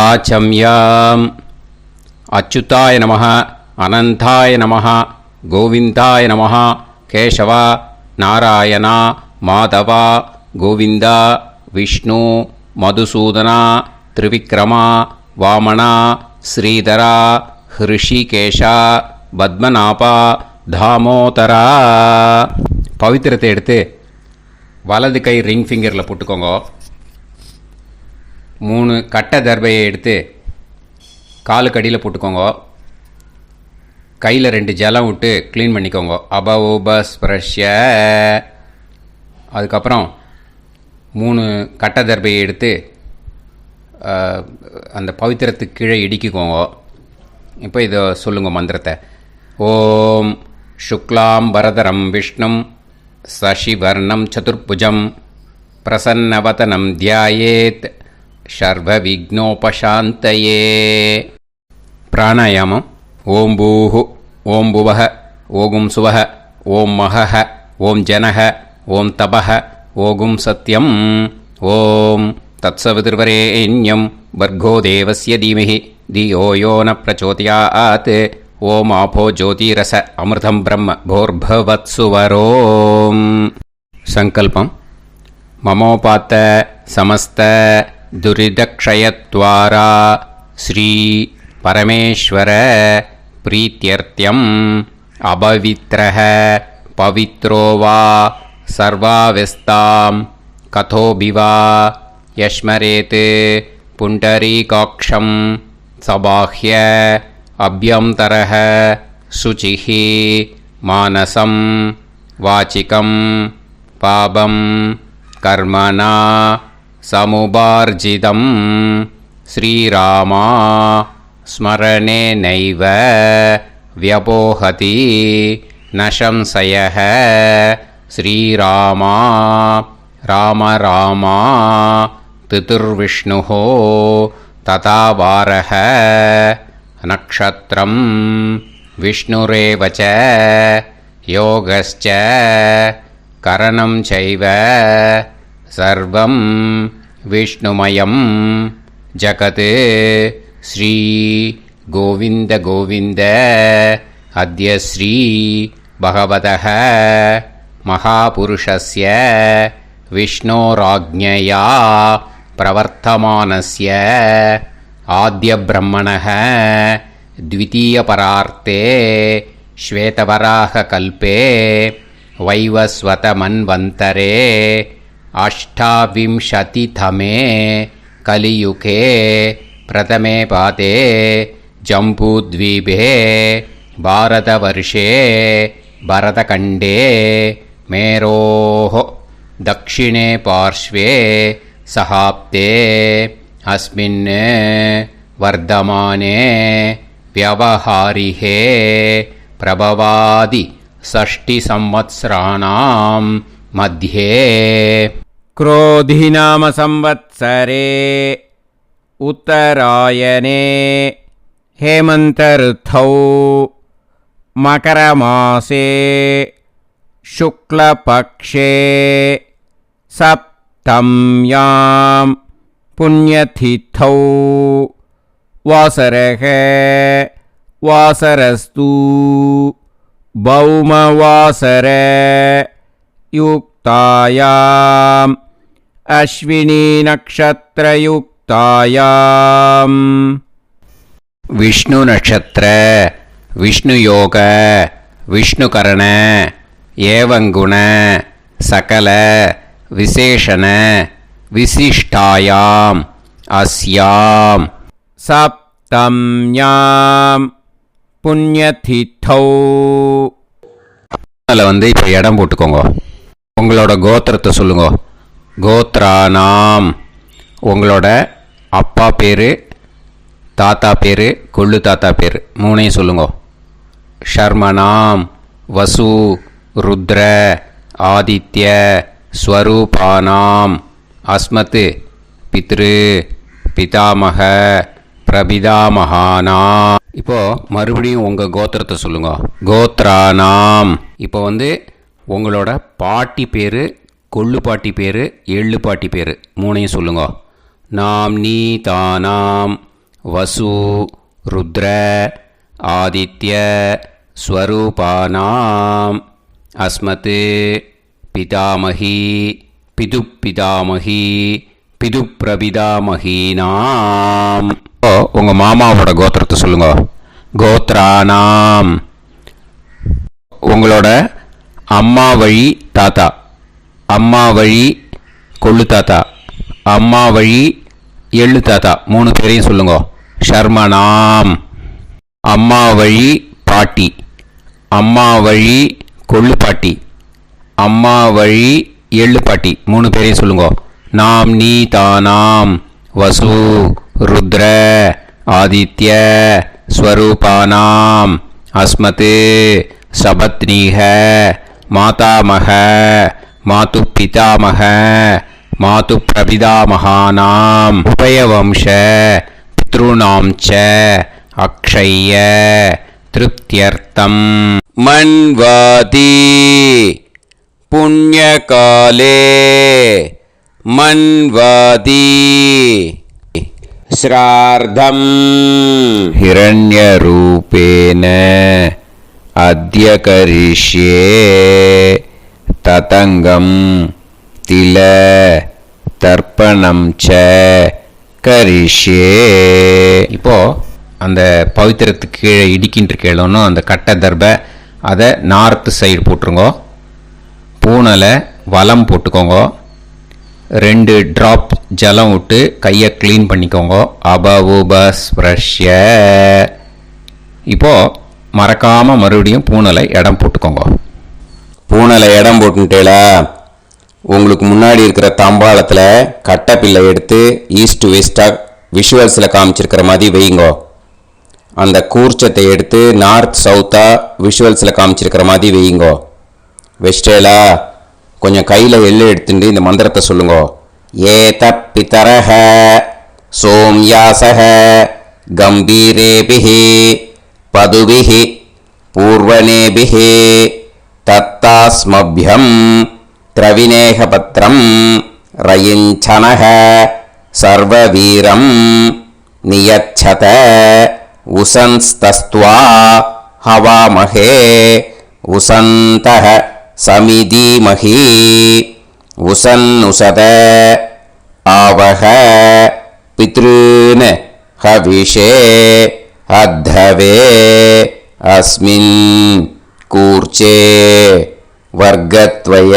வாச்சம்யாம். அச்சுதாய நமः, அனந்தாய நமः, கோவிந்தாய நமः, கேசவா, நாராயணா, மாதவா, கோவிந்தா, விஷ்ணு, மதுசூதனா, திரிவிக்ரமா, வாமனா, ஸ்ரீதரா, ஹிருஷிகேஷா, பத்மநாபா, தாமோதரா. பவித்திரத்தை எடுத்து வலது கை ரிங் ஃபிங்கரில் போட்டுக்கோங்க. 3 கட்டை தர்பையை எடுத்து காலுக்கடியில் போட்டுக்கோங்க. கையில் 2 ஜலம் விட்டு க்ளீன் பண்ணிக்கோங்க. அபௌபஸ்பிரஷ்ய. அதுக்கப்புறம் 3 கட்டை தர்பையை எடுத்து அந்த பவித்திரத்துக்கு கீழே இடிக்கிக்கோங்க. இப்போ இதை சொல்லுங்க மந்திரத்தை. ஓம் சுக்லாம் வரதரம் விஷ்ணும் சசிவர்ணம் சதுர்புஜம் பிரசன்னவதனம் தியாயேத் சர்வ விக்னோபசாந்தயே. பிராணாயாமம். ஓம் பூஹு, ஓம் புவஹ, ஓகும் சுவஹ, ஓம் மஹஹ, ஓம் ஜனஹ, ஓம் தபஹ, ஓகும் சத்யம். ஓம் தத்சவிதுர்வரேண்யம் வர்கோ தேவஸ்ய தீமஹி தியோ யோ ந பிரச்சோதயாத். ஓம் ஆபோ ஜோதிரச அமிர்தம் பிரம்ம போர்பவத்சுவரோம். சங்கல்பம். மமோபாத்த சமஸ்த துரிதக்ஷயத்வாரா ஸ்ரீ பரமேஸ்வர பிரீத்யர்த்தியம் அபவித்ரஹ பவித்ரோ வா சர்வாவஸ்தாம் கதோபிவா யஸ்மரேத் புண்டரீகாக்ஷம் சபாஹ்ய அப்யந்தரஹ சுசிஹ மானசம் வாசிகம் பாபம் கர்மணா சமுபார்ஜிதம் ஸ்ரீராமா ஸ்மரணேனைவ வ்யபோஹதி ந சம்சயः. ஸ்ரீராமா ராம ராமா திதிர்விஷ்ணுः ததா வாரः நக்ஷத்ரம் விஷ்ணுரேவ ச யோகஸ்ச கரணம் சைவ சர்வம் விஷ்ணுமயம் ஜகத். ஸ்ரீ கோவிந்த கோவிந்த அத்ய ஸ்ரீ பகவதः மகாபுருஷஸ்ய விஷ்ணோராஜ்ஞயா பிரவர்த்தமானஸ்ய ஆத்ய பிரம்மணः த்விதீயபரார்த்தே ஸ்வேதவராக கல்பே வைவஸ்வத மன்வந்தரே அஷ்டாவிம்சதிதமே கலியுகே பிரதமே பாதே ஜம்பூத்வீபே பாரதவர்ஷே பரதகண்டே மேரோः தக்ஷிணே பார்ஷ்வே சஹாப்தே அஸ்மின் வர்தமானே வியவஹாரிஹே பிரபவாதி ஷஷ்டி சம்வத்சராணாம் மத்யே. क्रोधिनाम संवत्सरे उत्तरायणे हेमन्तऋतौ मकरमासे शुक्लपक्षे सप्तम्यां पुण्यतिथौ वासरः वासरस्तु भौमवासर युक्तायाम् अश्विनी नक्षत्रयुक्तायाम्. विष्णु नक्षत्र विष्णु योग विष्णुकरण एवं गुण सकल विशेषण विशिष्टायाम् अस्याम् सप्तम्याम् புண்ணியதித்தௌ. அதில் இப்போ இடம் போட்டுக்கோங்க. உங்களோட கோத்திரத்தை சொல்லுங்க. கோத்ரானாம். உங்களோட அப்பா பேர், தாத்தா பேர், கொள்ளு தாத்தா பேர் 3ஐயும் சொல்லுங்க. ஷர்மனாம் வசு ருத்ர ஆதித்ய ஸ்வரூபானாம் அஸ்மத் பித்ரு பிதாமக பிரபிதாமகானா. இப்போ மறுபடியும் உங்கள் கோத்திரத்தை சொல்லுங்க. கோத்ரானாம். இப்போ உங்களோட பாட்டி பேர், கொள்ளு பாட்டி பேர், எள்ளு பாட்டி பேர் 3ஐயும் சொல்லுங்க. நாம் நீ தானாம் வசு ருத்ர ஆதித்ய ஸ்வரூபானாம் அஸ்மத் பிதாமகி பிதுப்பிதாமகி பிதுப்பிரபிதாமகீனாம். உங்கள் மாமாவோட கோத்திரத்தை சொல்லுங்க. கோத்ரானாம் உங்களோட அம்மா வழி தாத்தா, அம்மா வழி கொள்ளு தாத்தா, அம்மா வழி எள்ளு தாத்தா 3 பேரையும் சொல்லுங்க. ஷர்மனாம் அம்மா வழி பாட்டி, அம்மா வழி கொள்ளு பாட்டி, அம்மா வழி எள்ளு பாட்டி 3 பேரையும் சொல்லுங்க. நாம் நீ தானாம் வசு ருத்ர ஆதித்ய ஸ்வரூபானாம் அஸ்மத் சபத்னீஹ மாதாமக மாது பிதாமக மாது பிரபிதாமகானாம் உபயவம்ச பித்ருணாம் ச அக்ஷய்ய திருப்தியர்த்தம் மன்வாதி புண்ணியகாலே மன்வாதி ஸ்ரார்த்தம் ஹிரண்யரூபேன அத்ய கரிஷ்யே ததங்கம் தில தர்ப்பணம் ச கரிஷ்யே. இப்போ அந்த பவித்திரத்துக்கு கீழே இடிக்கின்ற கீழே அந்த கட்டை தர்பை அதை நார்த்து சைடு போட்டுருங்கோ. பூனலை வலம் போட்டுக்கோங்க. 2 ட்ராப் ஜலம் விட்டு கையை க்ளீன் பண்ணிக்கோங்க. அபவுபஸ்ப்ரஷ்ய. இப்போது மறக்காமல் மறுபடியும் பூனலை இடம் போட்டுக்கோங்க. பூனலை இடம் போட்டுட்டேலா உங்களுக்கு முன்னாடி இருக்கிற தாம்பாளத்தில் கட்டைப்பில்லை எடுத்து ஈஸ்ட் வெஸ்டாக விஷுவல்ஸில் காமிச்சிருக்கிற மாதிரி வைங்கோ. அந்த கூர்ச்சத்தை எடுத்து நார்த் சவுத்தாக விஷுவல்ஸில் காமிச்சிருக்கிற மாதிரி வைங்கோ. வெஸ்டேலா கொஞ்சம் கையில் எள்ளு எடுத்துட்டு இந்த மந்திரத்தை சொல்லுங்க. ஏத பிதரஹ சோம்யாசஹ கம்பீரேபிஹி பதுபிஹி பூர்வனேபிஹி தத்தாஸ்மப்யம் திரவிநேகபத்ரம் ரயிஞ்சனஹ சர்வவீரம் நியச்சத உசன்ஸ்தஸ்த்வா ஹவாமஹே உசந்தஹ சமிதீமஹி உசன்னுசத ஆவஹ பித்ருன் ஹவிஷே அத்தவே அஸ்மின் கூர்ச்சே வர்க்கத்வய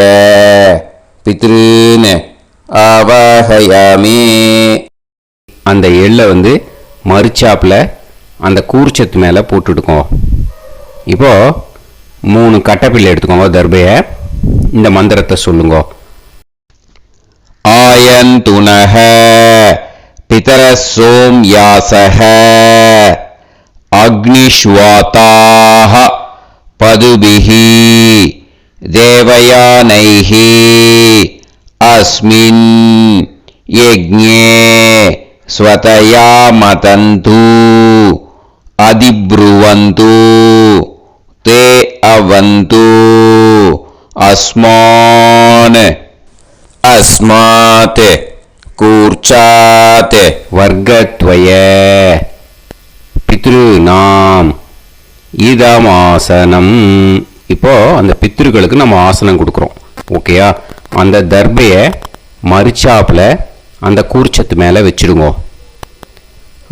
பித்ருன் ஆவாஹயாமி. அந்த எள்ளை மறுச்சாப்பில் அந்த கூர்ச்சத்து மேலே போட்டுடுக்கோ. இப்போது 3 கட்டைப்பிள்ளை எடுத்துக்கோங்க. தர்பையை இந்த மந்திரத்தை சொல்லுங்க. ஆயந்துனஹ பிதர சோம்யாசஹ அக்னிஷ்வாதாஹ பதுபிஹி தேவயானைஹி அஸ்மின் யஜ்ஞே ஸ்வதயா மதந்து அதிப்ருவந்து தே அவது அஸ்மான் அஸ்மாத் கூர்ச்சாத் வர்க்கத்வய பித்ருநாம் இதமாசனம். இப்போது அந்த பித்ருக்களுக்கு நம்ம ஆசனம் கொடுக்குறோம். ஓகேயா? அந்த தர்பையை மறுச்சாப்பில் அந்த கூர்ச்சத்து மேலே வச்சுடுங்க.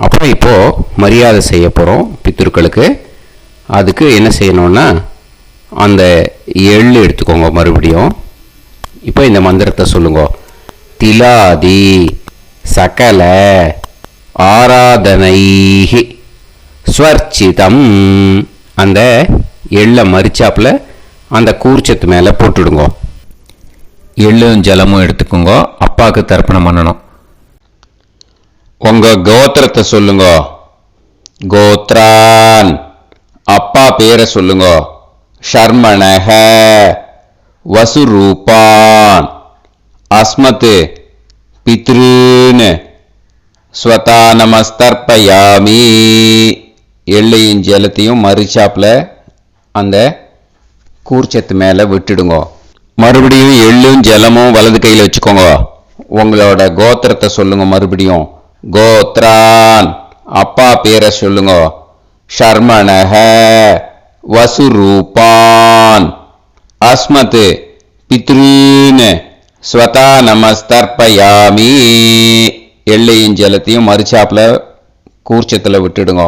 அப்புறம் இப்போது மரியாதை செய்ய போகிறோம் பித்ருக்களுக்கு. அதுக்கு என்ன செய்யணும்னா அந்த எள்ளு எடுத்துக்கோங்க. மறுபடியும் இப்போ இந்த மந்திரத்தை சொல்லுங்க. திலாதி சகல ஆராதனைஹி ஸ்வர்ச்சிதம். அந்த எள்ளை மரிச்சாப்பில் அந்த கூர்ச்சத்து மேலே போட்டுடுங்க. எள்ளும் ஜலமும் எடுத்துக்கோங்க. அப்பாவுக்கு தர்ப்பணம் பண்ணணும். உங்கள் கோத்திரத்தை சொல்லுங்க. கோத்ரான் அப்பா பேரை சொல்லுங்க. ஷர்மணஹ வசுரூபான் அஸ்மத் பித்ருன் ஸ்வதா நமஸ்தர்ப்பயாமி. எள்ளையும் ஜலத்தையும் மறுச்சாப்பில் அந்த கூர்ச்சத்து மேலே விட்டுடுங்க. மறுபடியும் எள்ளும் ஜலமும் வலது கையில் வச்சுக்கோங்க. உங்களோட கோத்திரத்தை சொல்லுங்க. மறுபடியும் கோத்ரான் அப்பா பேரை சொல்லுங்க. ஷர்மணஹ வசுரூபான் அஸ்மத் பித்ரீன் ஸ்வதா நமஸ்தர்ப்பயாமி. எள்ளையும் ஜலத்தையும் மறுச்சாப்புல கூர்ச்சத்தில் விட்டுடுங்க.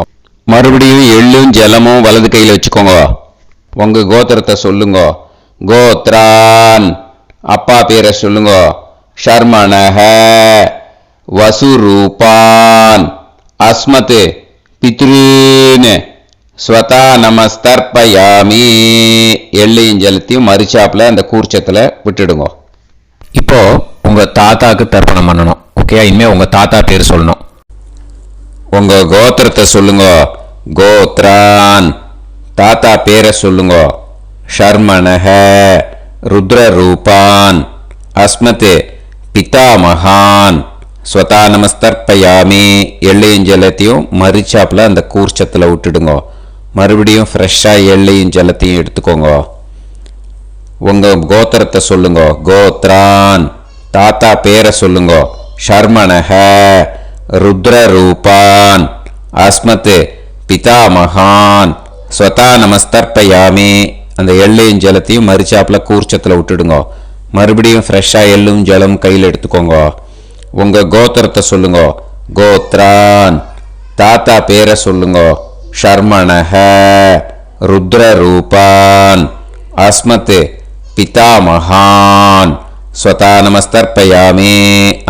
மறுபடியும் எள்ளும் ஜலமும் வலது கையில் வச்சுக்கோங்க. உங்க கோத்திரத்தை சொல்லுங்க. கோத்ரான் அப்பா பேரை சொல்லுங்க. ஷர்மணஹ வசுரூபான் அஸ்மத் பித்ரீன் ஸ்வதா நமஸ்தர்ப்பயாமி. எள்ளையும் ஜலத்தையும் மறுச்சாப்புல அந்த கூர்ச்சத்தில் விட்டுடுங்க. இப்போ உங்க தாத்தாக்கு தர்ப்பணம் பண்ணணும். ஓகே, இனிமே உங்க தாத்தா பேர் சொல்லணும். உங்க கோத்திரத்தை சொல்லுங்க. கோத்ரான் தாத்தா பேரை சொல்லுங்க. ஷர்மணஹ ருத்ரரூபான் அஸ்மத் பிதாமகான் ஸ்வதா நமஸ்தர்ப்பயாமி. எள்ளையும் ஜலத்தையும் மறுச்சாப்புல அந்த கூர்ச்சத்தில் விட்டுடுங்க. மறுபடியும் ஃப்ரெஷ்ஷாக எள்ளையும் ஜலத்தையும் எடுத்துக்கோங்க. உங்க கோத்திரத்தை சொல்லுங்க. கோத்ரான் தாத்தா பேரை சொல்லுங்க. ஷர்மணஹ ருத்ரரூபான் அஸ்மத் பிதாமகான் ஸ்வதா நமஸ்தர்ப்பயாமி. அந்த எள்ளையும் ஜலத்தையும் மறுச்சாப்புல கூர்ச்சத்தில் விட்டுடுங்க. மறுபடியும் ஃப்ரெஷ்ஷாக எள்ளும் ஜலம் கையில் எடுத்துக்கோங்க. உங்க கோத்திரத்தை சொல்லுங்க. கோத்ரான் தாத்தா பேரை சொல்லுங்க. ஷர்மணஹ ருத்ரரூபான் அஸ்மத் பிதாமகான் ஸ்வதா நமஸ்தர்ப்பயாமி.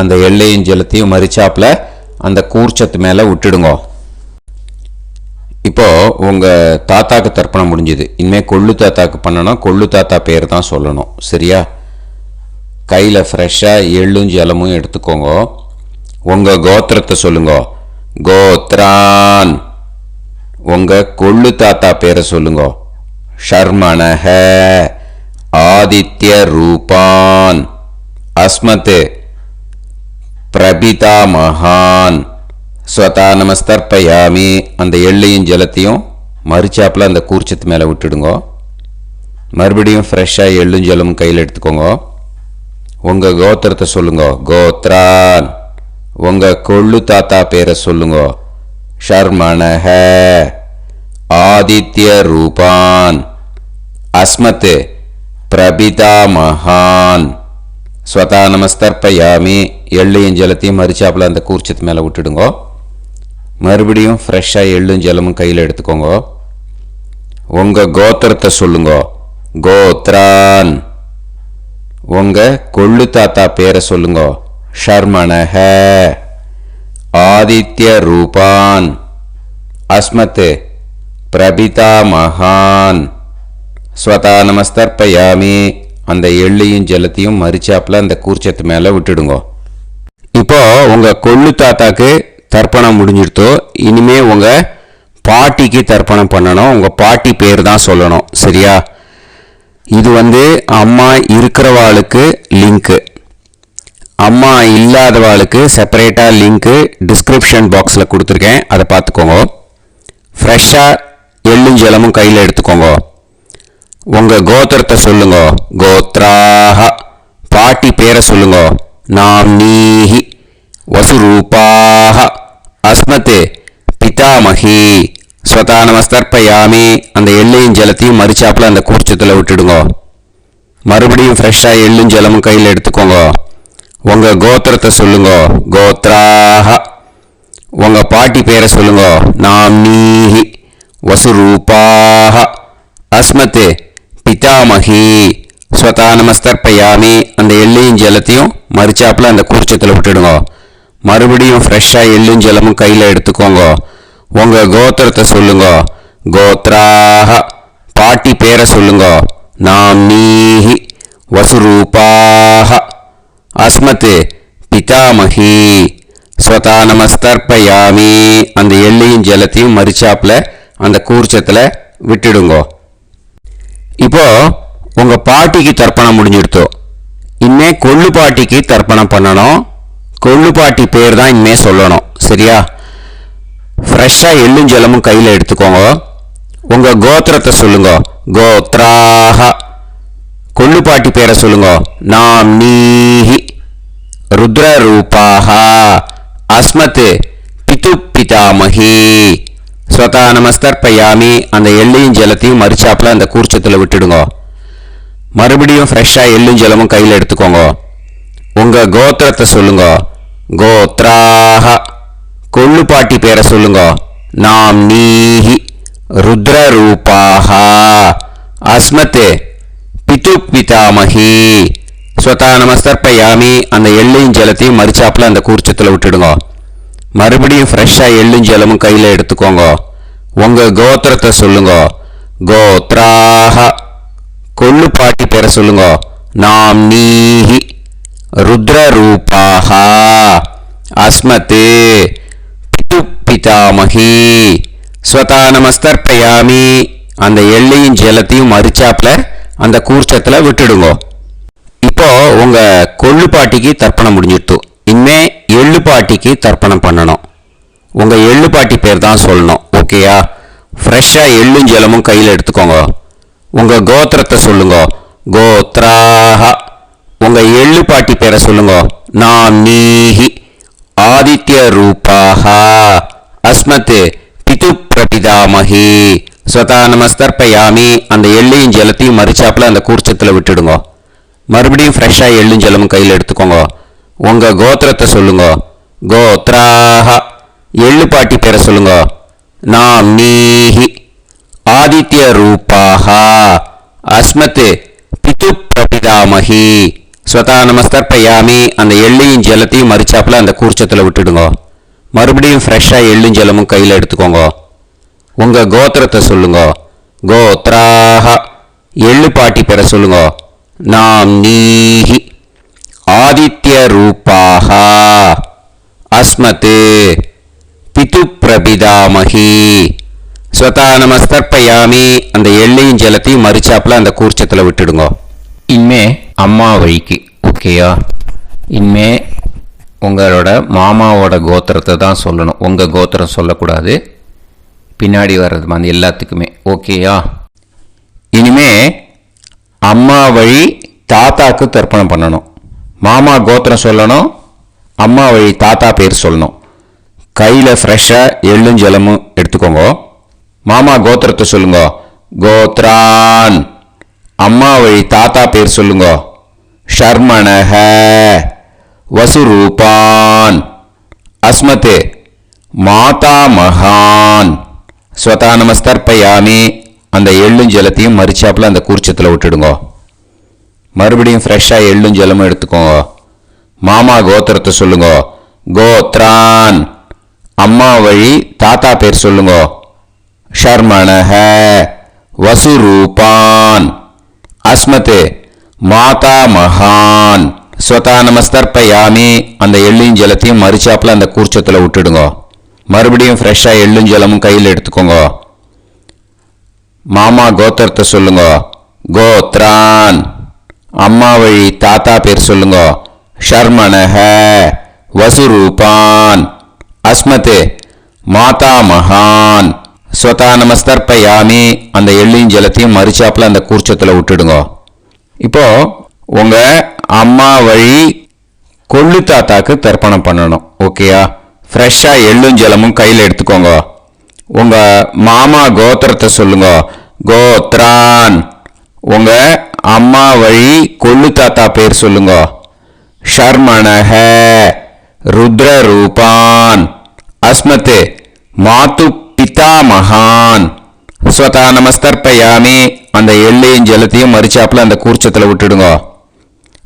அந்த எள்ளையும் ஜலத்தையும் மறுச்சாப்புல அந்த கூர்ச்சத்து மேலே விட்டுடுங்க. இப்போ உங்க தாத்தாக்கு தர்ப்பணம் முடிஞ்சுது. இனிமேல் கொள்ளு தாத்தாக்கு பண்ணணும். கொள்ளு தாத்தா பேர் தான் சொல்லணும். சரியா? கையில் ஃப்ரெஷ்ஷாக எள்ளும் ஜலமும் எடுத்துக்கோங்க. உங்க கோத்திரத்தை சொல்லுங்க. கோத்ரான் உங்க கொள்ளு தாத்தா பேரை சொல்லுங்க. ஷர்மணஹ ஆதித்ய ரூபான் அஸ்மத் பிரபிதாமகான் ஸ்வதா நமஸ்தர்ப்பயாமி. அந்த எள்ளையும் ஜலத்தையும் மறுச்சாப்புல அந்த கூர்ச்சத்து மேலே விட்டுடுங்க. மறுபடியும் ஃப்ரெஷ்ஷாக எள்ளும் ஜலமும் கையில் எடுத்துக்கோங்க. உங்க கோத்திரத்தை சொல்லுங்க. கோத்ரான் உங்க கொள்ளு தாத்தா பேரை சொல்லுங்க. ஷர்மணஹ ஆதித்ய ரூபான் அஸ்மத் பிரபிதாமகான் ஸ்வதா நமஸ்தர்ப்பயாமி. எள்ளையும் ஜலத்தையும் மறுச்சாப்புல அந்த கூர்ச்சத்து மேலே விட்டுடுங்க. மறுபடியும் ஃப்ரெஷ்ஷாக எள்ளும் ஜலமும் கையில் எடுத்துக்கோங்க. உங்க கோத்திரத்தை சொல்லுங்க. கோத்ரான் உங்க கொள்ளு தாத்தா பேரை சொல்லுங்க. ஷர்மணஹ ஆதித்ய ரூபான் அஸ்மத் பிரபிதாமகான் ஸ்வதா நமஸ்தர்ப்பயாமி. அந்த எள்ளையும் ஜலத்தையும் மறுச்சாப்புல அந்த கூர்ச்சத்து மேலே விட்டுடுங்க. இப்போ உங்க கொள்ளு தாத்தாக்கு தர்ப்பணம் முடிஞ்சிடுத்தோ. இனிமே உங்க பாட்டிக்கு தர்ப்பணம் பண்ணணும். உங்க பாட்டி பேர் தான் சொல்லணும். சரியா? இது அம்மா இருக்கிறவாளுக்கு லிங்க்கு, அம்மா இல்லாதவாளுக்கு செப்பரேட்டாக லிங்க்கு டிஸ்கிரிப்ஷன் பாக்ஸில் கொடுத்துருக்கேன். அதை பார்த்துக்கோங்க. ஃப்ரெஷ்ஷாக எள்ளும் ஜலமும் கையில் எடுத்துக்கோங்க. உங்கள் கோத்திரத்தை சொல்லுங்க. கோத்ராஹ பாட்டி பேரை சொல்லுங்க. நாம்னீஹி வசுரூபாஹ அஸ்மத் பிதாமகி ஸ்வதா நமஸ்தர்ப்பயாமி. அந்த எள்ளையும் ஜலத்தையும் மறுச்சாப்புல அந்த கூர்ச்சத்தில் விட்டுடுங்க. மறுபடியும் ஃப்ரெஷ்ஷாக எள்ளும் ஜலமும் கையில் எடுத்துக்கோங்க. உங்கள் கோத்திரத்தை சொல்லுங்க. கோத்ராஹ உங்கள் பாட்டி பேரை சொல்லுங்க. நாம்னீஹி வசுரூபாஹ அஸ்மத் பிதாமகி ஸ்வதா நமஸ்தர்ப்பயாமி. அந்த எள்ளையும் ஜலத்தையும் மறுச்சாப்புல அந்த கூர்ச்சத்தில் விட்டுடுங்க. மறுபடியும் ஃப்ரெஷ்ஷாக எள்ளும் ஜலமும் கையில் எடுத்துக்கோங்க. உங்கள் கோத்திரத்தை சொல்லுங்க. கோத்ராஹ பாட்டி பேரை சொல்லுங்க. நாம்னீஹி வசுரூபாஹ அஸ்மத் பிதாமகி ஸ்வதா நமஸ்தர்ப்பயாமி. அந்த எள்ளையும் ஜலத்தையும் மறுச்சாப்புல அந்த கூர்ச்சத்தில் விட்டுடுங்க. இப்போ உங்கள் பாட்டிக்கு தர்ப்பணம் முடிஞ்சிடுத்தோ. இனிமே கொள்ளு பாட்டிக்கு தர்ப்பணம் பண்ணணும். கொள்ளு பாட்டி பேர் தான் இனிமே சொல்லணும். சரியா? ஃப்ரெஷ்ஷாக எள்ளும் ஜலமும் கையில் எடுத்துக்கோங்க. உங்கள் கோத்திரத்தை சொல்லுங்க. கோத்ராஹ கொள்ளு பாட்டி பேரை சொல்லுங்க. நாம்னீஹி ருத்ரரூபாஹ அஸ்மத் பிது பிதாமகி ஸ்வதா நமஸ்தர்ப்பயாமி. அந்த எள்ளையும் ஜலத்தையும் மறிச்சாப்புல அந்த கூர்ச்சத்தில் விட்டுடுங்க. மறுபடியும் ஃப்ரெஷ்ஷாக எள்ளும் ஜலமும் கையில் எடுத்துக்கோங்க. உங்கள் கோத்திரத்தை சொல்லுங்க. கோத்ராஹ. கொள்ளுப்பாட்டி பேரை சொல்லுங்க. நாம் நீஹி ருத்ரரூபாஹ அஸ்மத் பிது பிதாமகி ஸ்வதா நமஸ்தர்ப்பயாமி. அந்த எள்ளையும் ஜலத்தையும் மறிச்சாப்புல அந்த கூர்ச்சத்தில் விட்டுடுங்க. மறுபடியும் ஃப்ரெஷ்ஷாக எள்ளும் ஜலமும் கையில் எடுத்துக்கோங்க. உங்கள் கோத்திரத்தை சொல்லுங்க. கோத்ராஹ. கொள்ளுப்பாட்டி பேரை சொல்லுங்க. நாம் நீஹி ருத்ரரூபாஹ அஸ்மத் பிது பிதாமகி ஸ்வதா நமஸ்தர்ப்பயாமி. அந்த எள்ளையும் ஜலத்தையும் மறிச்சாப்புல அந்த கூர்ச்சத்தில் விட்டுடுங்க. இப்போ உங்க கொள்ளுப்பாட்டிக்கு தர்ப்பணம் முடிஞ்சிட்டு இனிமே எள்ளுப்பாட்டிக்கு தர்ப்பணம் பண்ணணும். உங்க எள்ளுப்பாட்டி பேர் தான் சொல்லணும். ஓகேயா? ஃப்ரெஷ்ஷாக எள்ளும் ஜலமும் கையில் எடுத்துக்கோங்க. உங்க கோத்திரத்தை சொல்லுங்க. கோத்ராஹ. உங்க எள்ளுப்பாட்டி பேரை சொல்லுங்க. நாம் நீஹி ஆதித்ய ரூபாஹ அஸ்மத் பிது பிரபிதாமகி ஸ்வதா நமஸ்தர்ப்பயாமி. அந்த எள்ளையும் ஜலத்தையும் மறிச்சாப்புல அந்த கூர்ச்சத்தில் விட்டுடுங்க. மறுபடியும் ஃப்ரெஷ்ஷாக எள்ளும் ஜலமும் கையில் எடுத்துக்கோங்க. உங்க கோத்திரத்தை சொல்லுங்க. கோத்ராஹ. எள்ளுப்பாட்டி பேரை சொல்லுங்க. நாம் நீஹி ஆதித்ய ரூபாஹ அஸ்மத் பிது பிரபிதாமகி ஸ்வதா நமஸ்தர்ப்பயாமி. அந்த எள்ளையும் ஜலத்தையும் மறிச்சாப்புல அந்த கூர்ச்சத்தில் விட்டுடுங்க. மறுபடியும் ஃப்ரெஷ்ஷாக எள்ளும் ஜலமும் கையில் எடுத்துக்கோங்க. உங்க கோத்திரத்தை சொல்லுங்க. கோத்ராஹ. எள்ளுப்பாட்டி பேரை சொல்லுங்க. நாம் நீஹி ஆதித்ய ரூபாஹ அஸ்மத் பிது பிரபிதாமகி ஸ்வதா நமஸ்தர்ப்பயாமி. அந்த எள்ளையும் ஜலத்தையும் மறிச்சாப்புல அந்த கூர்ச்சத்தில் விட்டுடுங்க. இனிமே அம்மா வழிக்கு. ஓகேயா? இனிமே உங்களோட மாமாவோட கோத்திரத்தை தான் சொல்லணும். உங்கள் கோத்திரம் சொல்லக்கூடாது. பின்னாடி வர்றது மாதிரி எல்லாத்துக்குமே. ஓகேயா? இனிமே அம்மா வழி தாத்தாக்கு தர்ப்பணம் பண்ணணும். மாமா கோத்திரம் சொல்லணும். அம்மா வழி தாத்தா பேர் சொல்லணும். கையில் ஃப்ரெஷ்ஷாக எள்ளும் ஜலமும் எடுத்துக்கோங்க. மாமா கோத்திரத்தை சொல்லுங்க. கோத்ரான். அம்மா வழி தாத்தா பேர் சொல்லுங்க. ஷர்மணஹ வசுரூபான் அஸ்மத் மாதா மகான் ஸ்வதா நமஸ்தர்ப்பயாமி. அந்த எள்ளும் ஜலத்தையும் மறிச்சாப்புல அந்த கூர்ச்சத்தில் விட்டுடுங்க. மறுபடியும் ஃப்ரெஷ்ஷாக எள்ளும் ஜலமும் எடுத்துக்கோங்க. மாமா கோத்திரத்தை சொல்லுங்க. கோத்ரான். அம்மா வழி தாத்தா பேர் சொல்லுங்க. ஷர்மணஹ வசுரூபான் அஸ்மத் மாதா மகான் ஸ்வதா நமஸ்தர்ப்பயாமி. அந்த எள்ளும் ஜலத்தையும் மறிச்சாப்புல அந்த கூர்ச்சத்தில் விட்டுடுங்க. மறுபடியும் ஃப்ரெஷ்ஷாக எள்ளும் ஜலமும் கையில் எடுத்துக்கோங்க. மாமா கோத்திரத்தை சொல்லுங்க. கோத்ரான். அம்மா வழி தாத்தா பேர் சொல்லுங்க. ஷர்மணஹ வசுரூபான் அஸ்மத் மாதா மகான் ஸ்வதா நமஸ்தர்ப்பயாமி. அந்த எள்ளையும் ஜலத்தையும் மறிச்சாப்புல அந்த கூர்ச்சத்தில் விட்டுடுங்க. இப்போ உங்க அம்மா வழி கொள்ளு தாத்தாக்கு தர்ப்பணம் பண்ணணும். ஓகேயா? ஃப்ரெஷ்ஷாக எள்ளும் ஜலமும் கையில் எடுத்துக்கோங்க. உங்க மாமா கோத்திரத்தை சொல்லுங்க. கோத்ரான். உங்க அம்மா வழி கொள்ளு தாத்தா பேர் சொல்லுங்க. ஷர்மணஹ ருத்ரரூபான் அஸ்மத் மாது பிதா மகான் ஸ்வதா நமஸ்தர்ப்பயாமி. அந்த எள்ளையும் ஜலத்தையும் மறிச்சாப்புல அந்த கூர்ச்சத்தில் விட்டுடுங்க.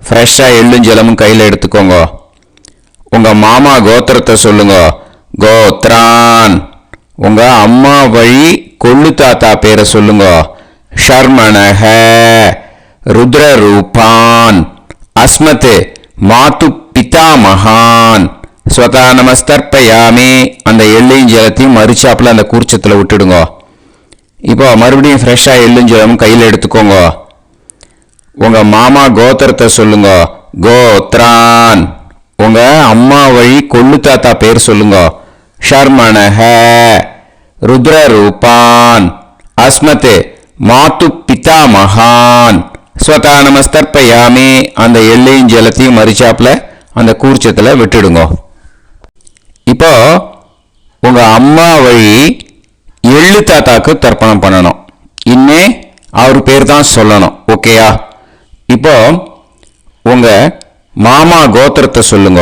ஃப்ரெஷ்ஷாக எள்ளும் ஜலமும் கையில் எடுத்துக்கோங்க. உங்க மாமா கோத்திரத்தை சொல்லுங்க. கோத்ரான். உங்க அம்மா வழி கொள்ளு தாத்தா பேரை சொல்லுங்க. ஷர்மணஹ ருத்ரரூபான் அஸ்மத் மாது பிதா மகான் ஸ்வதா நமஸ்தர்ப்பயாமி. அந்த எள்ளையும் ஜலத்தையும் மறிச்சாப்புல அந்த கூர்ச்சத்தில் விட்டுடுங்க. இப்போ மறுபடியும் ஃப்ரெஷ்ஷாக எள்ளும் ஜலமும் கையில் எடுத்துக்கோங்க. உங்க மாமா கோத்திரத்தை சொல்லுங்க. கோத்ரான். உங்க அம்மா வழி கொள்ளு தாத்தா பேர் சொல்லுங்க. ஷர்மணஹ ருத்ரரூபான் அஸ்மத் மாது பிதா மகான் ஸ்வதா நமஸ்தர்ப்பயாமி. அந்த எள்ளையும் ஜலத்தையும் மறிச்சாப்புல அந்த கூர்ச்சத்தில் விட்டுடுங்க. இப்போ உங்கள் அம்மா வழி எள்ளு தாத்தாக்கு தர்ப்பணம் பண்ணணும். இனிமே அவர் பேர் தான் சொல்லணும். ஓகேயா? இப்போ உங்கள் மாமா கோத்திரத்தை சொல்லுங்க.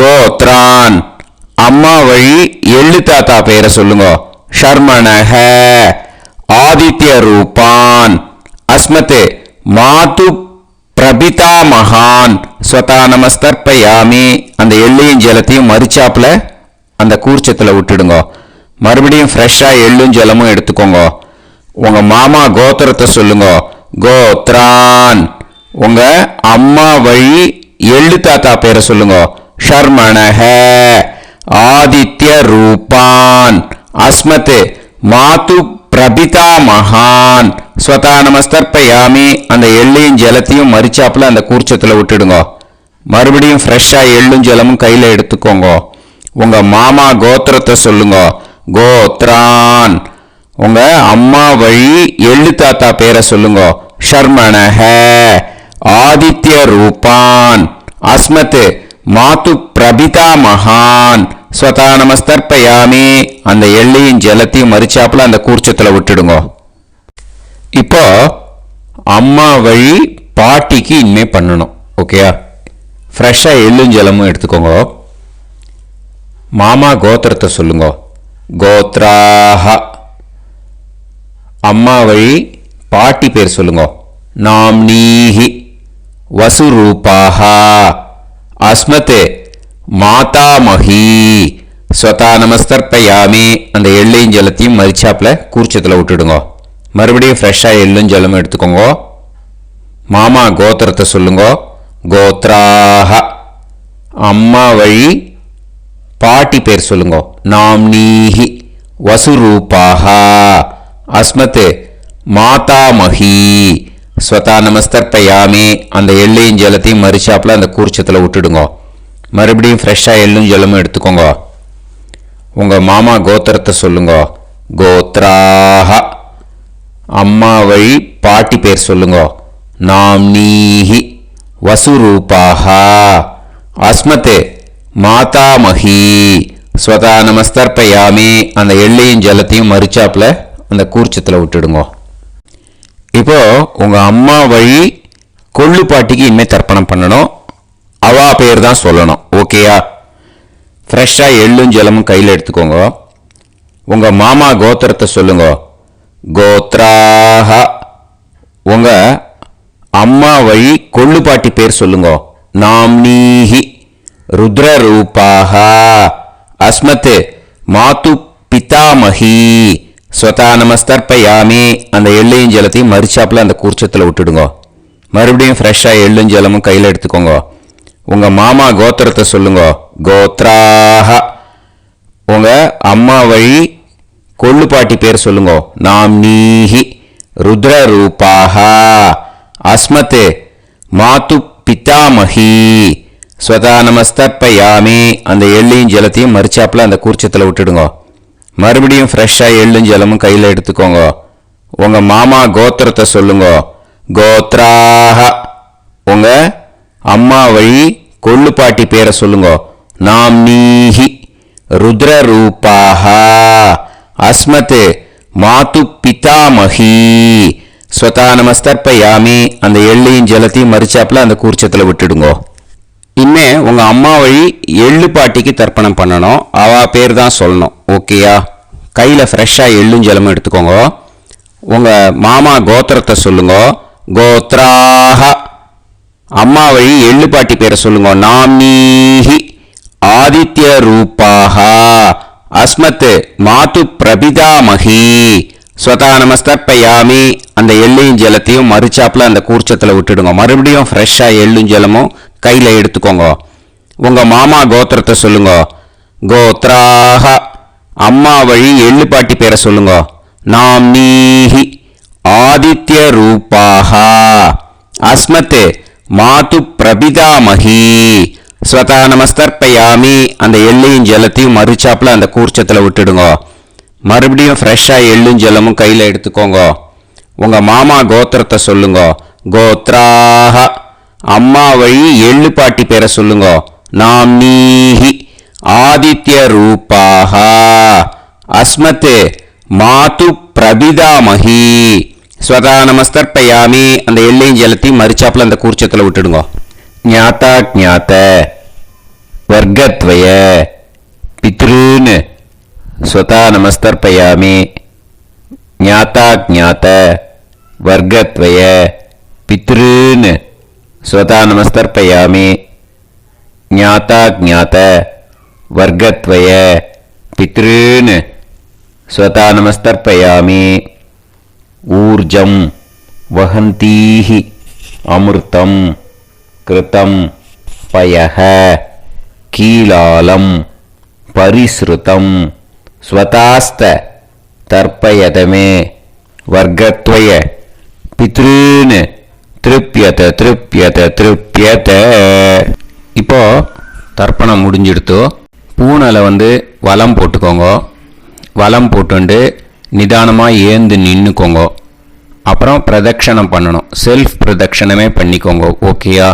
கோத்ரான். அம்மா வழி எள்ளு தாத்தா பேரை சொல்லுங்க. ஷர்மணஹ ஆதித்ய ரூபான் அஸ்மதே மாது பிரபிதா மகான் ஸ்வதா நமஸ்தர்ப்பயாமி. அந்த எள்ளையும் ஜலத்தையும் மறிச்சாப்புல அந்த கூர்ச்சத்தில் விட்டுடுங்க. மறுபடியும் ஃப்ரெஷ்ஷாக எள்ளும் ஜலமும் எடுத்துக்கோங்க. உங்கள் மாமா கோத்திரத்தை சொல்லுங்க. கோத்ரான். உங்கள் அம்மா வழி எள்ளு தாத்தா பேரை சொல்லுங்க. ஷர்மணஹ ஆதித்ய ரூபான் அஸ்மத் மாது பிரபிதா மகான் ஸ்வதா நமஸ்தர்ப்பயாமி. அந்த எள்ளையும் ஜலத்தையும் மறிச்சாப்புல அந்த கூர்ச்சத்தில் விட்டுடுங்க. மறுபடியும் ஃப்ரெஷ்ஷாக எள்ளும் ஜலமும் கையில் எடுத்துக்கோங்க. உங்கள் மாமா கோத்திரத்தை சொல்லுங்க. கோத்ரான். உங்கள் அம்மா வழி எள்ளு தாத்தா பேரை சொல்லுங்க. ஷர்மணஹ ஆதித்ய ரூபான் அஸ்மத் மாது பிரபிதா மகான் ஸ்வதா நமஸ்தர்ப்பயாமி. அந்த எள்ளையும் ஜலத்தையும் மறிச்சாப்புல அந்த கூர்ச்சத்தில் விட்டுடுங்க. இப்போ அம்மா வழி பாட்டிக்கு இனிமே பண்ணணும். ஓகேயா? ஃப்ரெஷ்ஷாக எள்ளும் ஜலமும் எடுத்துக்கோங்க. மாமா கோத்திரத்தை சொல்லுங்க. கோத்ராஹ. அம்மா வழி பாட்டி பேர் சொல்லுங்க. நாம்னீஹி வசுரூபாஹ அஸ்மத் மாதாமஹி ஸ்வதா நமஸ்தர்ப்பயாமி. அந்த எள்ளையும் ஜலத்தையும் மறிச்சாப்புல கூர்ச்சத்தில் விட்டுடுங்க. மறுபடியும் ஃப்ரெஷ்ஷாக எள்ளும் ஜலமும் எடுத்துக்கோங்க. மாமா கோத்திரத்தை சொல்லுங்க. கோத்ராஹ. அம்மா வழி பாட்டி பேர் சொல்லுங்க. நாம்னீஹி வசுரூபாஹ அஸ்மத் மாதாமஹி ஸ்வதா நமஸ்தர்ப்பயாமி. அந்த எள்ளையும் ஜலத்தையும் மறிச்சாப்புல அந்த கூர்ச்சத்தில் விட்டுடுங்க. மறுபடியும் ஃப்ரெஷ்ஷாக எள்ளும் ஜலமும் எடுத்துக்கோங்க. உங்கள் மாமா கோத்திரத்தை சொல்லுங்க. கோத்ராஹ. அம்மா வழி பாட்டி பேர் சொல்லுங்க. நாம்னீஹி வசுரூபாஹ அஸ்மத் மாதாமஹி ஸ்வதா நமஸ்தர்ப்பயாமி. அந்த எள்ளையும் ஜலத்தையும் மறிச்சாப்புல அந்த கூர்ச்சத்தில் விட்டுடுங்க. இப்போ உங்கள் அம்மா வழி கொள்ளு பாட்டிக்கு இனிமேல் தர்ப்பணம் பண்ணணும். அவா பேர் தான் சொல்லணும். ஓகேயா? ஃப்ரெஷ்ஷாக எள்ளும் ஜலமும் கையில் எடுத்துக்கோங்க. உங்கள் மாமா கோத்திரத்தை சொல்லுங்க. கோத்ராஹ. உங்கள் அம்மா வழி கொள்ளு பாட்டி பேர் சொல்லுங்க. நாம்னீஹி ருத்ரரூபாஹ அஸ்மத் மாது பிதாமஹி ஸ்வதா நமஸ்தர்ப்பயாமி. அந்த எள்ளையும் ஜலத்தையும் மறிச்சாப்புல அந்த கூர்ச்சத்தில் விட்டுடுங்க. மறுபடியும் ஃப்ரெஷ்ஷாக எள்ளும் ஜலமும் கையில் எடுத்துக்கோங்க. உங்கள் மாமா கோத்திரத்தை சொல்லுங்க. கோத்ராஹ. உங்கள் அம்மா வழி கொள்ளு பாட்டி பேர் சொல்லுங்க. நாம்னீஹி ருத்ரரூபாஹ அஸ்மத் மாது பிதாமஹி ஸ்வதா நமஸ்தர்ப்பயாமி. அந்த எள்ளையும் ஜலத்தையும் மறிச்சாப்புல அந்த கூர்ச்சத்தில் விட்டுடுங்க. மறுபடியும் ஃப்ரெஷ்ஷாக எள்ளும் ஜலமும் கையில் எடுத்துக்கோங்க. உங்கள் மாமா கோத்திரத்தை சொல்லுங்க. கோத்ராஹ. உங்கள் அம்மா வழி கொள்ளு பாட்டி பேரை சொல்லுங்க. நாம்னீஹி ருத்ரரூபாஹ அஸ்மத் மாது பிதாமஹி ஸ்வதா நமஸ்தர்ப்பயாமி. அந்த எள்ளையும் ஜலத்தையும் மறிச்சாப்புல அந்த கூர்ச்சத்தில் விட்டுடுங்க. இனிமே உங்கள் அம்மா வழி எள்ளு பாட்டிக்கு தர்ப்பணம் பண்ணணும். அவா பேர் தான் சொல்லணும். ஓகேயா? கையில் ஃப்ரெஷ்ஷாக எள்ளும் ஜலமும் எடுத்துக்கோங்க. உங்கள் மாமா கோத்திரத்தை சொல்லுங்க. கோத்ராஹ. அம்மா வழி எள்ளு பாட்டி பேரை சொல்லுங்க. நாம்னீஹி ஆதித்ய ரூபாஹ அஸ்மத் மாது பிரபிதாமஹி ஸ்வதா நமஸ்தர்ப்பயாமி. அந்த எள்ளையும் ஜலத்தையும் மறிச்சாப்புல அந்த கூர்ச்சத்தில் விட்டுடுங்க. மறுபடியும் ஃப்ரெஷ்ஷாக எள்ளும் ஜலமும் கையில் எடுத்துக்கோங்க. உங்கள் மாமா கோத்திரத்தை சொல்லுங்க. கோத்ராஹ. அம்மா வழி எள்ளு பாட்டி பேரை சொல்லுங்க. நாம்னீஹி ஆதித்ய ரூபாஹ அஸ்மத் மாது பிரபிதாமஹி ஸ்வதா நமஸ்தர்ப்பயாமி. அந்த எள்ளையும் ஜலத்தையும் மறிச்சாப்புல அந்த கூர்ச்சத்தில் விட்டுடுங்க. மறுபடியும் ஃப்ரெஷ்ஷாக எள்ளும் ஜலமும் கையில் எடுத்துக்கோங்க. உங்கள் மாமா கோத்திரத்தை சொல்லுங்க. கோத்ராஹ. அம்மா வழி எள்ளு பாட்டி பேரை சொல்லுங்க. நாம்னீஹி ஆதித்யரூபாः அஸ்மத் மாது பிரபிதாமஹி ஸ்வதா நமஸ்தர்ப்பயாமி. அந்த எல்லையும் ஜலத்தையும் மறிச்சாப்புல அந்த கூர்ச்சத்தில் விட்டுடுங்க. ஞாதா ஜாத வர்க்கத்வய பித்ருன் ஸ்வதா நமஸ்தர்ப்பயாமி. ஞாதா ஜாத வர்க்கத்வய பித்ருன் ஸ்வதா நமஸ்தர்ப்பயாமி. ஞாதா ஜாத வர்க்கத்வய பித்ருன் ஸ்வதா நமஸ்தர்ப்பயாமி. ஊர்ஜம் வஹந்தீஹி அமிர்தம் கிருதம் பயஹ கீலாலம் பரிஸ்ருதம் ஸ்வதாஸ்த தர்ப்பயதமே வர்க்கத்வய பித்ருன் திருப்யத திருப்யத திருப்யத. இப்போ தர்ப்பணம் முடிஞ்சிடுத்தோ பூனலை வலம் போட்டுக்கோங்க. வலம் போட்டுண்டு நிதானமாக ஏந்து நின்றுக்கோங்க. அப்புறம் பிரதட்சணம் பண்ணணும். செல்ஃப் பிரதட்சணமே பண்ணிக்கோங்க. ஓகேயா?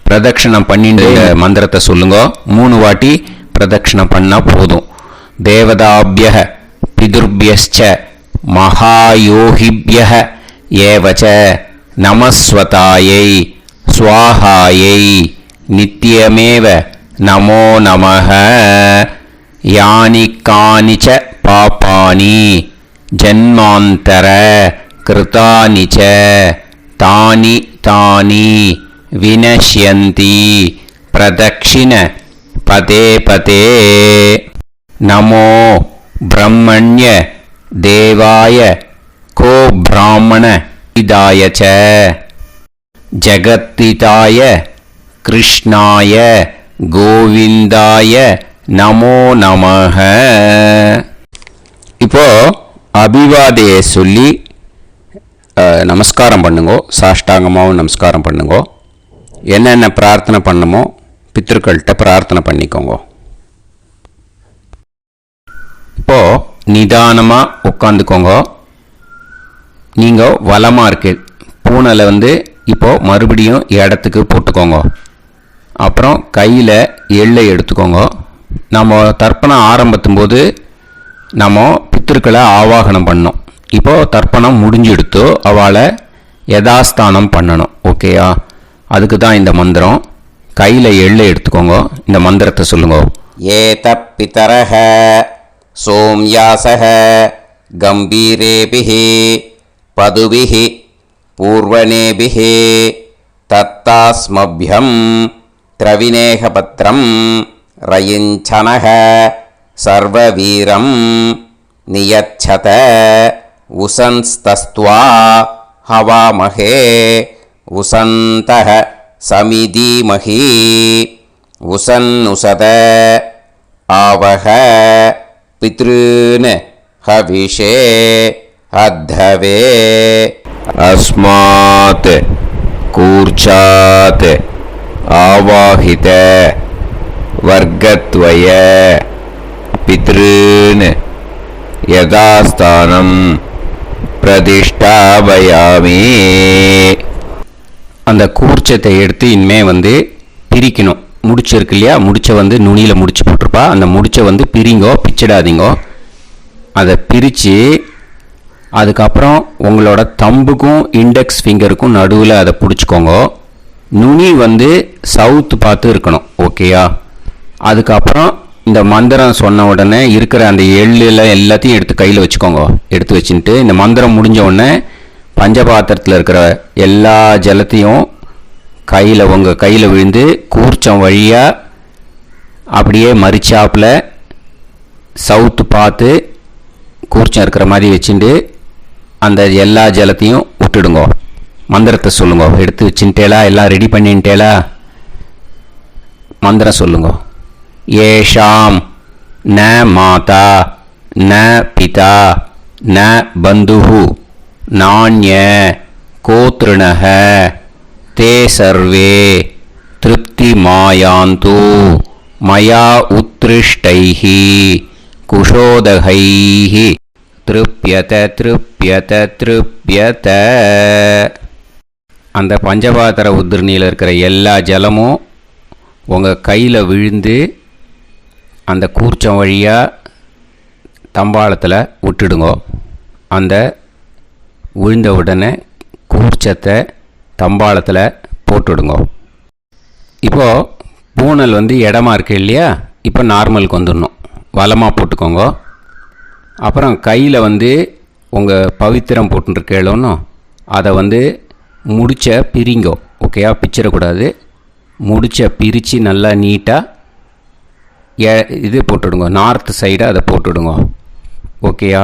பிரதட்சணம் பண்ணிட்டு மந்திரத்தை சொல்லுங்க. 3 வாட்டி பிரதட்சணம் பண்ணால் போதும். தேவதாபிய பிதுர்பியஸ்ச மகாயோகிபிய ஏவச்ச நமஸ்வதாயை ஸ்வாஹாயை நித்யமேவ நமோ நமஹ. யானி கானிச்ச பாபானி ஜன்மாந்தர கிருதானி ச தானி தானி வினஷ்யந்தி பிரதக்ஷிண பதே பதே. நமோ பிரம்மண்ய தேவாய கோ பிராமண இதாய ச ஜகத்திதாய கிருஷ்ணாய கோவிந்தாய நமோ நமஹ. இப்போ அபிவாதையை சொல்லி நமஸ்காரம் பண்ணுங்கோ. சாஷ்டாங்கமாகவும் நமஸ்காரம் பண்ணுங்கோ. என்னென்ன பிரார்த்தனை பண்ணுமோ பித்ருக்கள்கிட்ட பிரார்த்தனை பண்ணிக்கோங்க. இப்போ நிதானமாக உட்காந்துக்கோங்க. நீங்கள் வலமாக இருக்கு பூனலை இப்போ மறுபடியும் இடத்துக்கு போட்டுக்கோங்க. அப்புறம் கையில் எள்ளை எடுத்துக்கோங்க. நம்ம தர்ப்பணம் ஆரம்பித்தும் போது நம்ம பித்திருக்களை ஆவாகனம் பண்ணோம். இப்போது தர்ப்பணம் முடிஞ்செடுத்தோ அவளை யதாஸ்தானம் பண்ணணும். ஓகேயா? அதுக்கு தான் இந்த மந்திரம். கையில் எள்ளை எடுத்துக்கோங்க. இந்த மந்திரத்தை சொல்லுங்க. ஏத பிதரஹ சோம்யாசஹ கம்பீரேபிஹி பதுபிஹி பூர்வணேபிஹி தத்தாஸ்மப்யம் திரவிநேகபத்ரம் ரயிஞ்சனஹ சர்வவீரம் நியச்சத உசன்ஸ்தஸ்த்வா ஹவாமஹே உசந்தஹ சமிதீமஹி உசன்னுசத ஆவஹ பித்ருன் ஹவிஷே அத்தவே. அஸ்மாத் கூர்ச்சாத் ஆவாஹித வர்க்கத்வய பித்ருன் யதாஸ்தானம் பிரதிஷ்டாபயாமி. அந்த கூர்ச்சத்தை எடுத்து இனிமே பிரிக்கணும். முடிச்சு இருக்கு இல்லையா? முடிச்சை நுனியில் முடிச்சு போட்டிருப்பா. அந்த முடிச்சை பிரிங்கோ, பிச்சிடாதீங்கோ. அதை பிரித்து அதுக்கப்புறம் உங்களோட தம்புக்கும் இண்டெக்ஸ் ஃபிங்கருக்கும் நடுவில் அதை பிடிச்சிக்கோங்க. நுனி சவுத்து பார்த்து இருக்கணும். ஓகேயா? அதுக்கப்புறம் இந்த மந்திரம் சொன்ன உடனே இருக்கிற அந்த எள்ளில் எல்லாத்தையும் எடுத்து கையில் வச்சுக்கோங்க. எடுத்து வச்சுட்டு இந்த மந்திரம் முடிஞ்ச உடனே பஞ்சபாத்திரத்தில் இருக்கிற எல்லா ஜலத்தையும் உங்கள் கையில் விழுந்து கூர்ச்சம் வழியாக அப்படியே மறிச்சாப்பில் சவுத்து பார்த்து கூர்ச்சம் இருக்கிற மாதிரி வச்சுட்டு அந்த எல்லா ஜலத்தையும் விட்டுடுங்க. மந்திரத்தை சொல்லுங்க. எடுத்து வச்சுட்டேலா? எல்லாம் ரெடி பண்ணிட்டேலா? மந்திரம் சொல்லுங்க. ஏஷாம் ந மாதா ந பிதா ந பந்துஹு நாண்ய கோத்ருணஹ தே சர்வே திருப்தி மாயாந்து மயா உத்ருஷ்டைஹி குஷோதகைஹி திருப்யத திருப்யத திருப்யத. அந்த பஞ்சபாத்திர உதிரணியில் இருக்கிற எல்லா ஜலமும் உங்கள் கையில் விழுந்து அந்த கூர்ச்சம் வழியாக தம்பாளத்தில் விட்டுடுங்கோ. அந்த விழுந்த உடனே கூர்ச்சத்தை தம்பாளத்தில் போட்டுவிடுங்கோ. இப்போது பூனல் இடமா இருக்கு இல்லையா, இப்போ நார்மலுக்கு வந்துடணும். வலமாக போட்டுக்கோங்க. அப்புறம் கையில் உங்கள் பவித்திரம் போட்டுருக்கேளோன்னு அதை முடிச்ச பிரிங்கோ. ஓகேயா, பிச்சிடக்கூடாது. முடிச்ச பிரித்து நல்லா நீட்டாக இது போட்டுவிடுங்க. நார்த் சைடை அதை போட்டுவிடுங்க. ஓகேயா,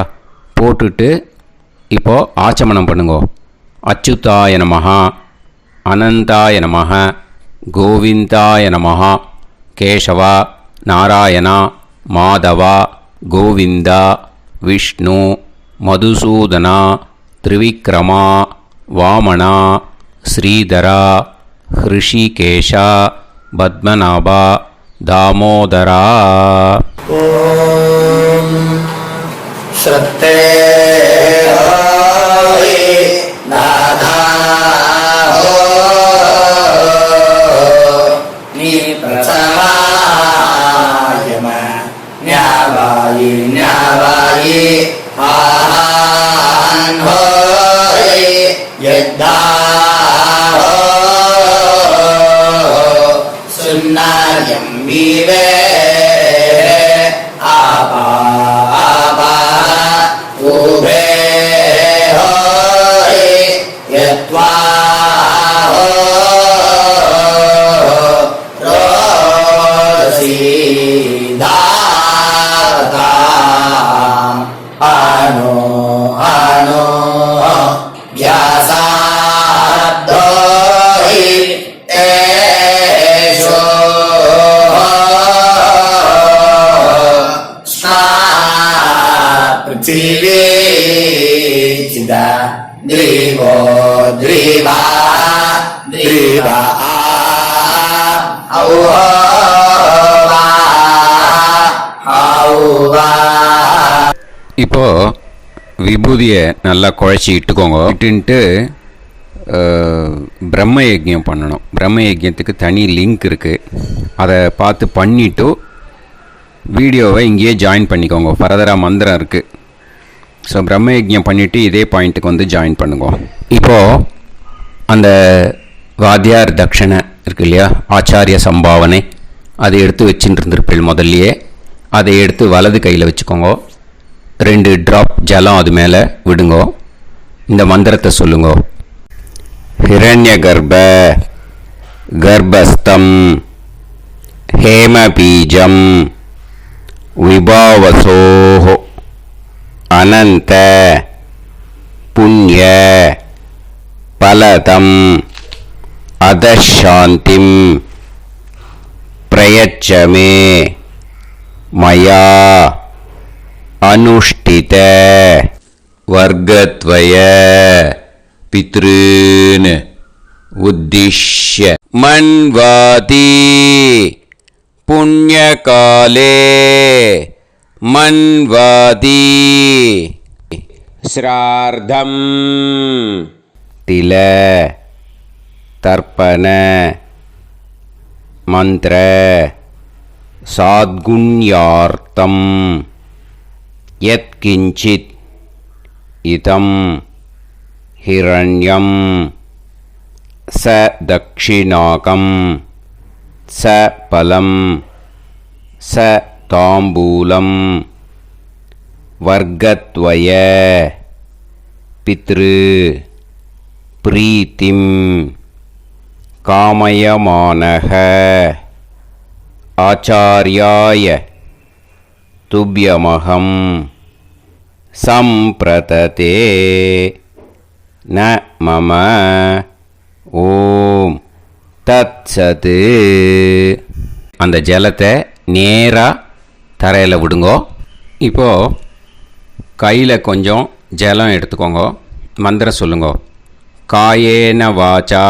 போட்டுட்டு இப்போது ஆச்சமனம் பண்ணுங்கோ. அச்சுதாய நமஹ, அனந்தாய நமஹ, கோவிந்தாய நமஹ, கேசவா, நாராயணா, மாதவா, கோவிந்தா, விஷ்ணு, மதுசூதனா, திரிவிக்ரமா, வாமனா, ஸ்ரீதரா, ஹிருஷிகேஷா, பத்மநாபா, தாமோதரா. ஓம் ஸ்ரத்தே நாதா நீ பிரசமாயம ஞாவாயி ஞாவாயி ஆஹான் ஹோய் யத்தா சுன்னாயம் வீவே ஆபா ஆபா உபே ஹோய் யத்வா ano ano vyasadoi esho sna prithvi chida drivo driva driva auva auva. இப்போது விபூதியை நல்லா குழச்சி இட்டுக்கோங்க. இட்டுன்ட்டு பிரம்ம யஜ்யம் பண்ணணும். பிரம்ம யஜ்யத்துக்கு தனி லிங்க் இருக்குது. அதை பார்த்து பண்ணிவிட்டு வீடியோவை இங்கேயே ஜாயின் பண்ணிக்கோங்க. ஃபர்தராக மந்திரம் இருக்குது. ஸோ பிரம்ம யஜ்யம் பண்ணிவிட்டு இதே பாயிண்ட்டுக்கு ஜாயின் பண்ணுங்க. இப்போது அந்த வாத்தியார் தட்சணை இருக்கு இல்லையா, ஆச்சாரிய சம்பாவனை, அதை எடுத்து வச்சுட்டு இருந்திருப்பேன் முதல்லையே. அதை எடுத்து வலது கையில் வச்சுக்கோங்க. 2 ட்ராப் ஜலம் அது மேலே விடுங்கோ. இந்த மந்திரத்தை சொல்லுங்கோ. ஹிரண்ய கர்ப்ப கர்ப்பஸ்தம் ஹேமபீஜம் விபாவசோஹோ அனந்த புண்ணிய பலதம் அதசாந்திம் பிரயச்சமே மயா अनुष्ठित वर्गद्वय पितॄन् उद्दिश्य मन्वाति पुण्यकाले मन्वाति श्रार्धं तिल तर्पण मंत्र साद्गुण्यार्थं यत्किंचित् इदं हिरण्यं स दक्षिणाकं स फलं स ताम्बूलं वर्गद्वय पितृ प्रीतिं कामयमानः आचार्याय तुभ्यमहं संप्रतते न मम ஓம் தத்சத். அந்த ஜலத்தை நேராக தரையில் விடுங்கோ. இப்போது கையில் கொஞ்சம் ஜலம் எடுத்துக்கோங்க. மந்திரம் சொல்லுங்க. காயேன வாச்சா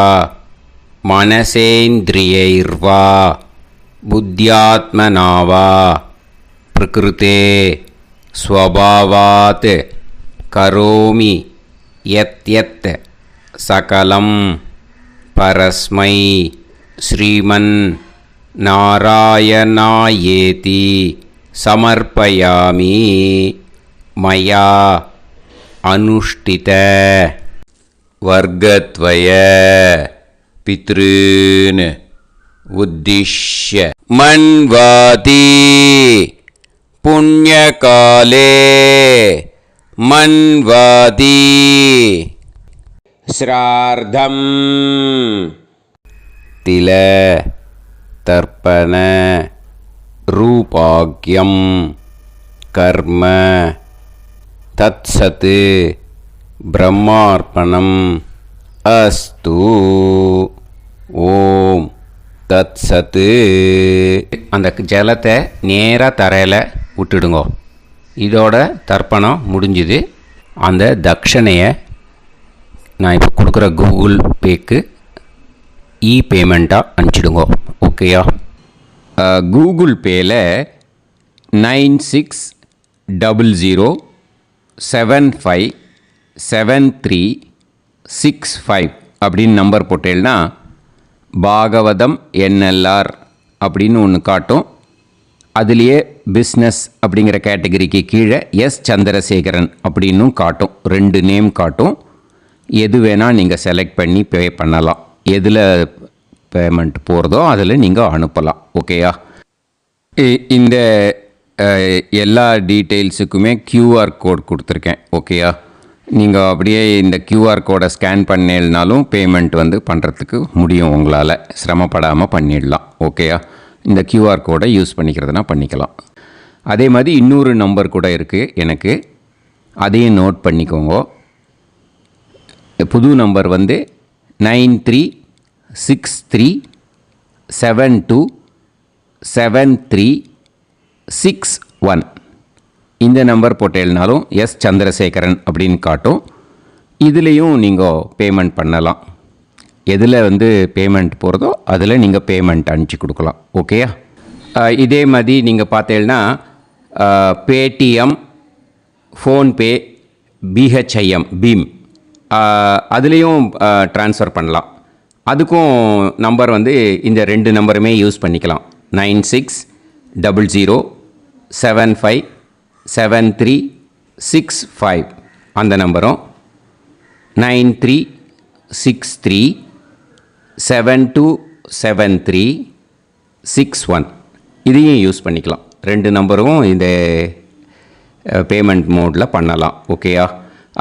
மனசேந்திரியைர்வா புத்தியாத்மனாவா பிரகிருதே ஸ்வபாவாத் கரோமி யத் யத் சகலம் பரஸ்மை ஸ்ரீமன் நாராயணாயேதி சமர்ப்பயாமி மயா அனுஷ்டித வர்க்கத்வய பித்ருன் உத்திஷ்ய மன்வாதி புண்ணியகாலே மன்வாதி ஸ்ரார்த்தம் தில தர்ப்பண ரூபாக்யம் கர்ம தத்சத் பிரம்மார்ப்பணம் அஸ்து ஓம் தத்சத்து. அந்த ஜலத்தை நேராக தரையில் விட்டுடுங்கோ. இதோட தர்ப்பணம் முடிஞ்சுது. அந்த தட்சணையை நான் இப்போ கொடுக்குற கூகுள் பேக்கு பேமெண்ட்டாக அனுப்பிச்சிடுங்கோ. ஓகேயா? கூகுள் பேயில் 9600757365 அப்படின்னு நம்பர் போட்டேன்னா பாகவதம் NLR அப்படின்னு ஒன்று காட்டும். அதுலேயே பிஸ்னஸ் அப்படிங்கிற கேட்டகரிக்கு கீழே எஸ் சந்திரசேகரன் அப்படின்னும் காட்டும். 2 நேம் காட்டும். எது வேணால் நீங்கள் செலக்ட் பண்ணி பே பண்ணலாம். எதில் பேமெண்ட் போகிறதோ அதில் நீங்கள் அனுப்பலாம். ஓகேயா? இந்த எல்லா டீட்டெயில்ஸுக்குமே QR கோட் கொடுத்துருக்கேன். ஓகேயா? நீங்கள் அப்படியே இந்த QR கோடை ஸ்கேன் பண்ணேன்னாலும் பேமெண்ட் பண்ணுறதுக்கு முடியும். உங்களால் சிரமப்படாமல் பண்ணிடலாம். ஓகேயா? இந்த QR கோடை யூஸ் பண்ணிக்கிறதுனா பண்ணிக்கலாம். அதே மாதிரி இன்னொரு நம்பர் கூட இருக்குது எனக்கு. அதையும் நோட் பண்ணிக்கோங்க. புது நம்பர் 9363727361. இந்த நம்பர் போட்டேல்னாலும் எஸ் சந்திரசேகரன் அப்படின்னு காட்டும். இதுலேயும் நீங்கள் பேமெண்ட் பண்ணலாம். எதில் பேமெண்ட் போகிறதோ அதில் நீங்கள் பேமெண்ட் அனுப்பிச்சி கொடுக்கலாம். ஓகேயா? இதே மாதிரி நீங்கள் பார்த்தேன்னா பேடிஎம், ஃபோன்பே, பிஹெச்ஐஎம் பீம் அதுலேயும் ட்ரான்ஸ்ஃபர் பண்ணலாம். அதுக்கும் நம்பர் இந்த 2 நம்பருமே யூஸ் பண்ணிக்கலாம். 9600757365 அந்த நம்பரும் 9363727361 இதையும் யூஸ் பண்ணிக்கலாம். 2 நம்பரும் இந்த பேமெண்ட் மோடில் பண்ணலாம். ஓகேயா?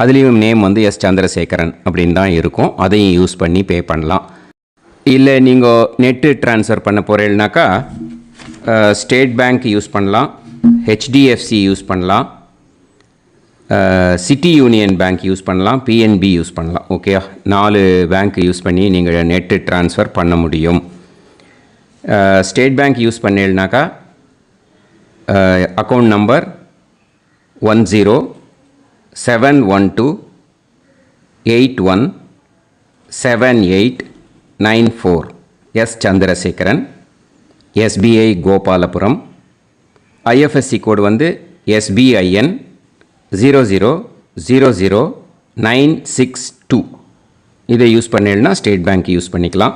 அதுலேயும் நேம் எஸ் சந்திரசேகரன் அப்படின்னு தான் இருக்கும். அதையும் யூஸ் பண்ணி பே பண்ணலாம். இல்லை நீங்கள் நெட்டு ட்ரான்ஸ்ஃபர் பண்ண போகிறீங்கனாக்கா ஸ்டேட் பேங்க் யூஸ் பண்ணலாம், HDFC யூஸ் பண்ணலாம், சிட்டி யூனியன் பேங்க் யூஸ் பண்ணலாம், PNB யூஸ் பண்ணலாம். ஓகேயா? 4 பேங்க் யூஸ் பண்ணி நீங்கள் நெட்டு ட்ரான்ஸ்ஃபர் பண்ண முடியும். ஸ்டேட் பேங்க் யூஸ் பண்ணீங்கனாக்கா account number 1071281789 S Chandrasekaran, SBI Gopalapuram. IFSC code SBIN 0000962. இதை யூஸ் பண்ணேன்னா ஸ்டேட் பேங்க் யூஸ் பண்ணிக்கலாம்.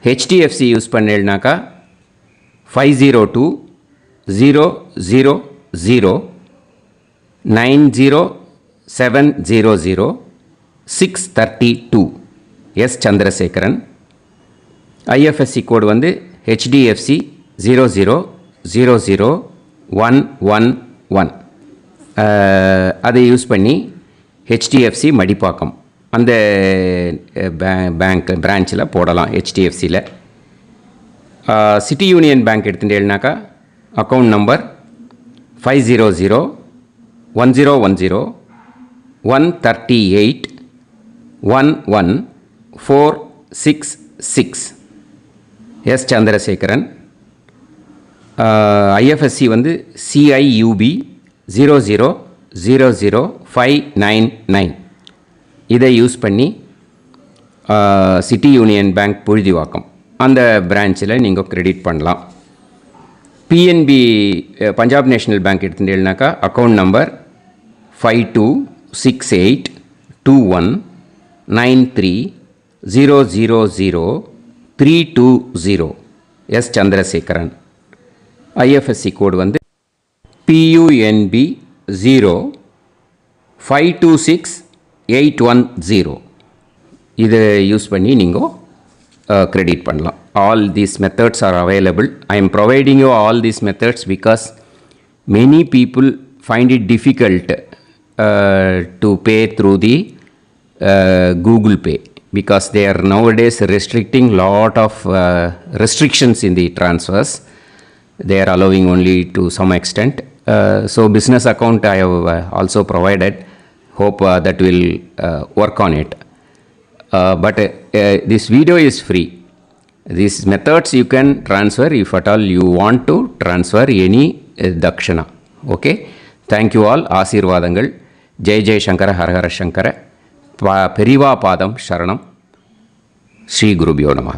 HDFC யூஸ் பண்ணேன்னாக்கா 5020090700 S Chandrasekaran. IFSC code HDFC 0000111. அதை யூஸ் பண்ணி HDFC மடிப்பாக்கம் அந்த பேங்க் பிரான்ச்சில் போடலாம். HDFCயில் சிட்டி யூனியன் பேங்க் எடுத்துட்டேன்னாக்கா account number 5001001381146 S Chandrasekaran. IFSC CIUB 0000599. இதை யூஸ் பண்ணி சிட்டி யூனியன் பேங்க் புழுதிவாக்கம் அந்த பிரான்ச்சில் நீங்கள் கிரெடிட் பண்ணலாம். PNB பஞ்சாப் நேஷ்னல் பேங்க் எடுத்துட்டேன்னாக்கா account number 52682193000320 S Chandrasekaran. IFSC code PUNB 0526810 இதை யூஸ் பண்ணி நீங்கள் கிரெடிட் பண்ணலாம். All these methods are available. I am providing you all these methods because many people find it difficult to pay through the Google Pay because they are nowadays restricting lot of restrictions in the transfers. They are allowing only to some extent. So business account I have also provided. Hope that will work on it. But this video is free. These methods you can transfer if at all you want to transfer any dakshana. Okay, thank you all. ஆசீர்வாதங்கள். ஜெய் ஜெய் சங்கர ஹர ஹர சங்கர. பெரிவா பாதம் சரணம். ஸ்ரீ குருபியோ நமஹ.